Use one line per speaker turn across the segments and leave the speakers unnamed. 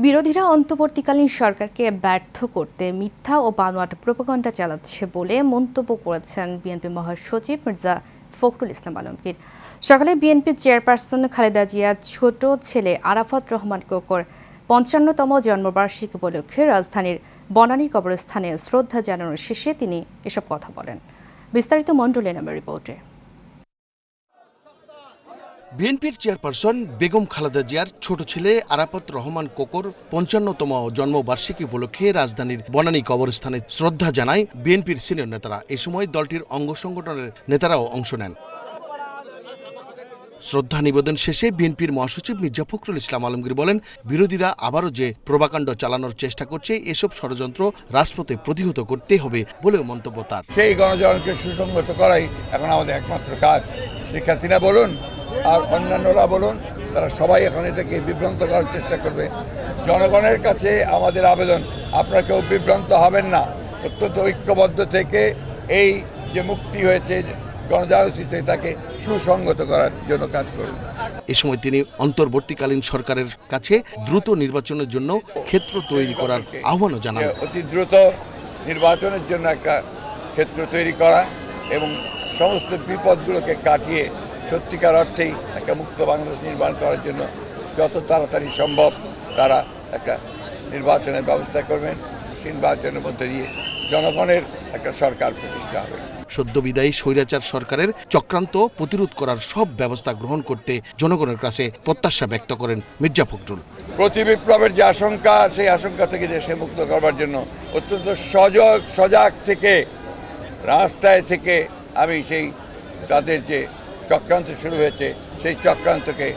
বিরোধীরা অন্তর্বর্তীকালীন সরকারকে ব্যর্থ করতে মিথ্যা ও বানোয়াট প্রোপাগান্ডা চালাচ্ছে বলে মন্তব্য করেছেন বিএনপি মহাসচিব মির্জা ফখরুল ইসলাম আলমগীর। সকালে বিএনপি চেয়ারপারসন খালেদা জিয়ার ছোট ছেলে আরাফাত রহমান কোকর ৫৫তম জন্মবার্ষিকী উপলক্ষে রাজধানীর বনানী কবরস্থানে শ্রদ্ধা জানানোর শেষে তিনি এসব কথা বলেন। বিস্তারিত মণ্ডলে নামের রিপোর্টে।
বিএনপির চেয়ারপারসন বেগম খালেদা জিয়ার ছোট ছেলে আরাফাত রহমান কোকর ৫৫তম জন্মবার্ষিকী উপলক্ষে রাজধানীর বনানী কবরস্থানে শ্রদ্ধা জানায় বিএনপির সিনিয়র নেতারা। এ সময় দলটির অঙ্গ সংগঠনের নেতারাও অংশ নেন। শ্রদ্ধা নিবেদন শেষে বিএনপির মহাসচিব মির্জা ফখরুল ইসলাম আলমগীর বলেন, বিরোধীরা আবারও যে প্রোপাগান্ড চালানোর চেষ্টা করছে, এসব ষড়যন্ত্র রাজপথে প্রতিহত করতে হবে বলেও মন্তব্য তার।
সেই গণজাগরণকে সুসংগত করাই এখন আমাদের একমাত্র কাজ। শেখ হাসিনা বলুন আর অন্যান্যরা বলুন, তারা সবাই এখন এটাকে বিভ্রান্ত করার চেষ্টা করবে। জনগণের কাছে আমাদের আবেদন, আপনারা কেউ বিভ্রান্ত হবেন না, অত্যন্ত ঐক্যবদ্ধ থেকে এই যে মুক্তি হয়েছে গণজাগরণ সৃষ্টি, তাকে সুসংগত করার জন্য কাজ করুন।
এ সময় তিনি অন্তর্বর্তীকালীন সরকারের কাছে দ্রুত নির্বাচনের জন্য ক্ষেত্র তৈরি করার আহ্বানও জানান।
অতি দ্রুত নির্বাচনের জন্য একটা ক্ষেত্র তৈরি করা এবং সমস্ত বিপদগুলোকে কাটিয়ে সত্যিকার অর্থেই একটা মুক্ত বাংলাদেশ নির্মাণ করার জন্য যত তাড়াতাড়ি সম্ভব তারা একটা নির্বাচনের ব্যবস্থা করবেন। নির্বাচনের মধ্যে দিয়ে জনগণের একটা সরকার প্রতিষ্ঠা হবে।
সদ্য বিদায়ী স্বৈরাচার সরকারের চক্রান্ত প্রতিরোধ করার সব ব্যবস্থা গ্রহণ করতে জনগণের কাছে প্রত্যাশা ব্যক্ত করেন মির্জা ফখরুল।
প্রতি বিপ্লবের যে আশঙ্কা, সেই আশঙ্কা থেকে দেশে মুক্ত করবার জন্য অত্যন্ত সজাগ থেকে রাস্তায় থেকে আমি সেই তাদের যে চক্রান্ত শুরু হয়েছে সেই চক্রান্তকে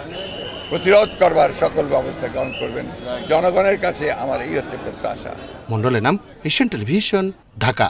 প্রতিরোধ করবার সকল ব্যবস্থা গ্রহণ করবেন। জনগণের কাছে আমার এই হচ্ছে প্রত্যাশা।
মণ্ডলের নাম, এশিয়ান টেলিভিশন, ঢাকা।